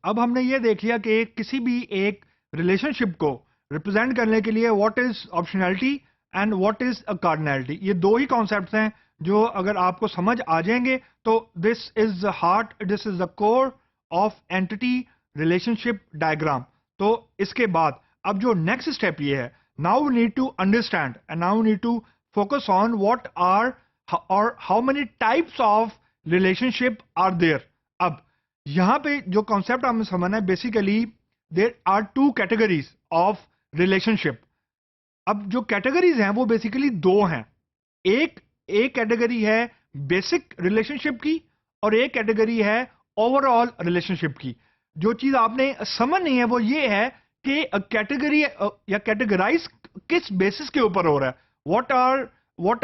अब हमने ये देख लिया कि किसी भी एक रिलेशनशिप को रिप्रेजेंट करने के लिए what is optionality and what is a cardinality. ये दो ही कॉन्सेप्ट्स हैं जो अगर आपको समझ आ जाएंगे तो this is the heart, this is the core of entity relationship diagram. तो इसके बाद अब जो नेक्स्ट स्टेप ये है, now we need to understand and now we need to focus on what are और how many types of relationship are there. अब यहां पे जो कॉन्सेप्ट हमें समझना है, basically there are two categories of relationship. अब जो कैटेगरीज हैं वो बेसिकली दो हैं। एक एक कैटेगरी है बेसिक रिलेशनशिप की और एक कैटेगरी है ओवरऑल रिलेशनशिप की। जो चीज आपने समझनी है वो ये है कि कैटेगरी या कैटेगराइज किस बेसिस के ऊपर हो रहा है। व्हाट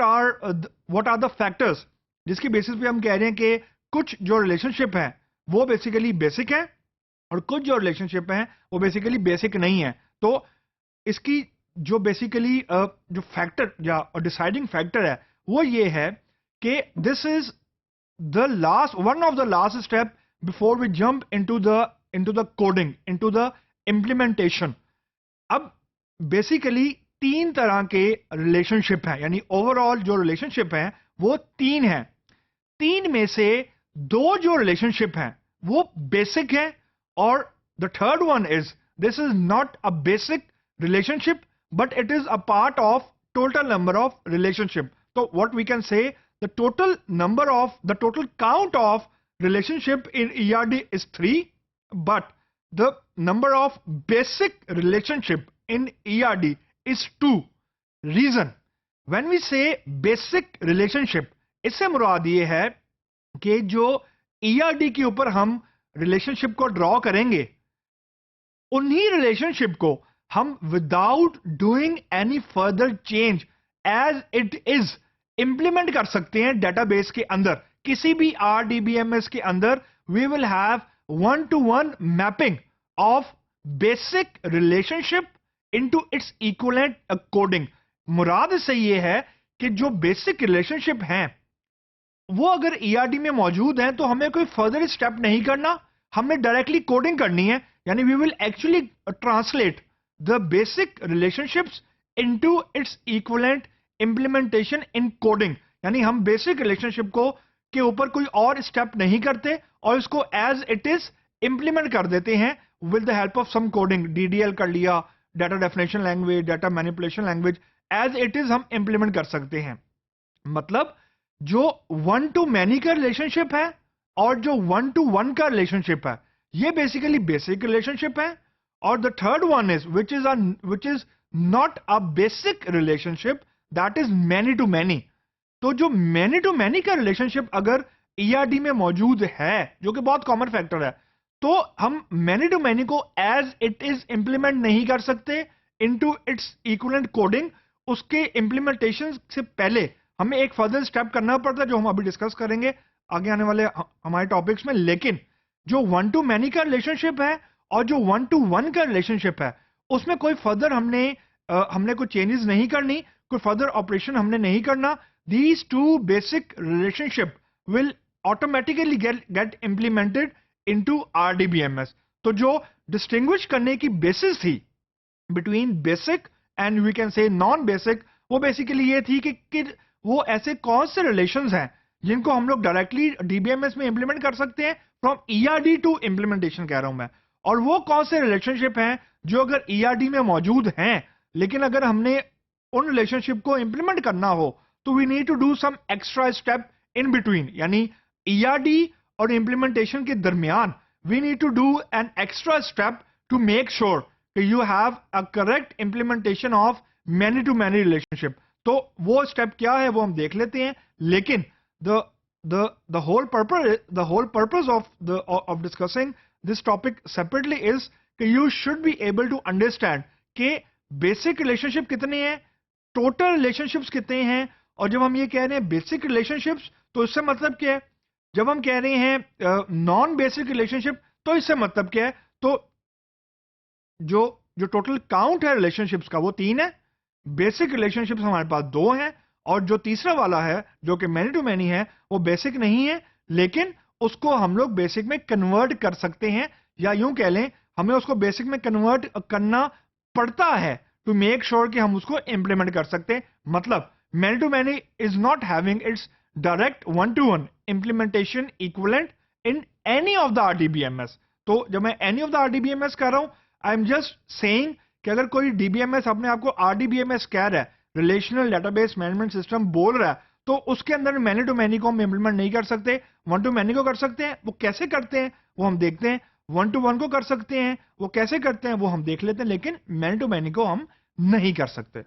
आर द फैक्टर्स जिसकी बेसिस पे हम कह रहे हैं कि कुछ जो रिलेशनशिप है वो बेसिकली बेसिक है और कुछ जो रिलेशनशिप हैं वो बेसिकली बेसिक नहीं है। तो इसकी जो बेसिकली जो फैक्टर या डिसाइडिंग फैक्टर है वो ये है कि this is the last one of the last step before we jump into the coding, into the implementation. अब बेसिकली तीन तरह के रिलेशनशिप हैं, यानी ओवरऑल जो रिलेशनशिप है वो तीन है। तीन में से दो जो रिलेशनशिप हैं वो बेसिक है और the third one is this is not a basic relationship but it is a part of total number of relationship. तो what we can say the total count of relationship in ERD is 3, but the number of basic relationship in ERD is 2. Reason, when we say basic relationship, इससे मुराद ये है कि जो ERD के ऊपर हम relationship को ड्रॉ करेंगे उन्हीं रिलेशनशिप को हम without doing any further change as it is implement कर सकते हैं डेटाबेस के अंदर। किसी भी RDBMS के अंदर we will have one-to-one mapping of basic relationship into its equivalent coding। मुराद इससे ये है कि जो बेसिक रिलेशनशिप हैं वो अगर ERD में मौजूद हैं तो हमें कोई फर्दर स्टेप नहीं करना, हमने डायरेक्टली कोडिंग करनी है। यानी we will actually translate the basic relationships into its equivalent implementation in coding. यानी हम बेसिक रिलेशनशिप को के ऊपर कोई और स्टेप नहीं करते और इसको एज इट इज इंप्लीमेंट कर देते हैं with the help of some coding. DDL कर लिया, data definition language, data manipulation language, as it is हम इंप्लीमेंट कर सकते हैं। मतलब जो वन टू मैनी का रिलेशनशिप है और जो वन टू वन का रिलेशनशिप है ये बेसिकली बेसिक रिलेशनशिप है। और the third one is which is not a basic relationship, that is many to many. तो जो मैनी टू मैनी का रिलेशनशिप अगर ERD में मौजूद है, जो कि बहुत कॉमन फैक्टर है, तो हम मैनी टू मैनी को एज इट इज इंप्लीमेंट नहीं कर सकते इनटू इट्स इक्विवेलेंट कोडिंग। उसके इंप्लीमेंटेशन से पहले हमें एक फर्दर स्टेप करना पड़ता है जो हम अभी डिस्कस करेंगे आगे आने वाले हमारे टॉपिक्स में। लेकिन जो वन टू मैनी का रिलेशनशिप है और जो वन टू वन का रिलेशनशिप है उसमें कोई फर्दर हमने कोई चेंजेस नहीं करनी, कोई फर्दर ऑपरेशन हमने नहीं करना। These two basic relationship will automatically get implemented into RDBMS। तो जो डिस्टिंग्विश करने की बेसिस थी between basic and we can say non basic, वो बेसिकली ये थी कि वो ऐसे कौन से रिलेशंस हैं जिनको हम लोग डायरेक्टली DBMS में इंप्लीमेंट कर सकते हैं फ्रॉम ERD टू इंप्लीमेंटेशन कह रहा हूं मैं। और वो कौन से रिलेशनशिप हैं जो अगर ERD में मौजूद हैं लेकिन अगर हमने उन रिलेशनशिप को इंप्लीमेंट करना हो तो we need to do some extra step in between. यानी ERD और इंप्लीमेंटेशन के दरमियान we need to do an extra step to make sure कि you have a correct implementation of many to many relationship. तो वो step क्या है वो हम देख लेते हैं। लेकिन the whole purpose of discussing this topic separately is कि you should be able to understand कि बेसिक रिलेशनशिप कितने हैं, टोटल रिलेशनशिप्स कितने हैं। और जब हम ये कह रहे हैं बेसिक रिलेशनशिप्स तो इससे मतलब क्या है, जब हम कह रहे हैं नॉन बेसिक रिलेशनशिप तो इससे मतलब क्या है। तो जो टोटल काउंट है रिलेशनशिप्स का वो 3 है, बेसिक रिलेशनशिप्स हमारे पास 2 हैं और जो तीसरा वाला है जो कि मैनी टू मैनी है वो बेसिक नहीं है लेकिन उसको हम लोग बेसिक में कन्वर्ट कर सकते हैं। या यूं कह लें हमें उसको बेसिक में कन्वर्ट करना पड़ता है टू मेक श्योर कि हम उसको इंप्लीमेंट कर सकते हैं। मतलब many to many is not having its direct one to one implementation equivalent in any of the RDBMS. तो जब मैं एनी ऑफ द आरडीबीएमएस कर रहा हूं, आई एम जस्ट सेइंग कि अगर कोई डीबीएमएस अपने आपको आरडीबीएमएस कह रहा है, रिलेशनल डेटाबेस मैनेजमेंट सिस्टम बोल रहा है, तो उसके अंदर मैनी टू मैनी को हम इंप्लीमेंट नहीं कर सकते, वन टू मैनी को कर सकते हैं। वो कैसे करते हैं वो हम देखते हैं, वन टू वन को कर सकते हैं, वो कैसे करते हैं वो हम देख लेते हैं, लेकिन मैनी टू मैनी को हम नहीं कर सकते।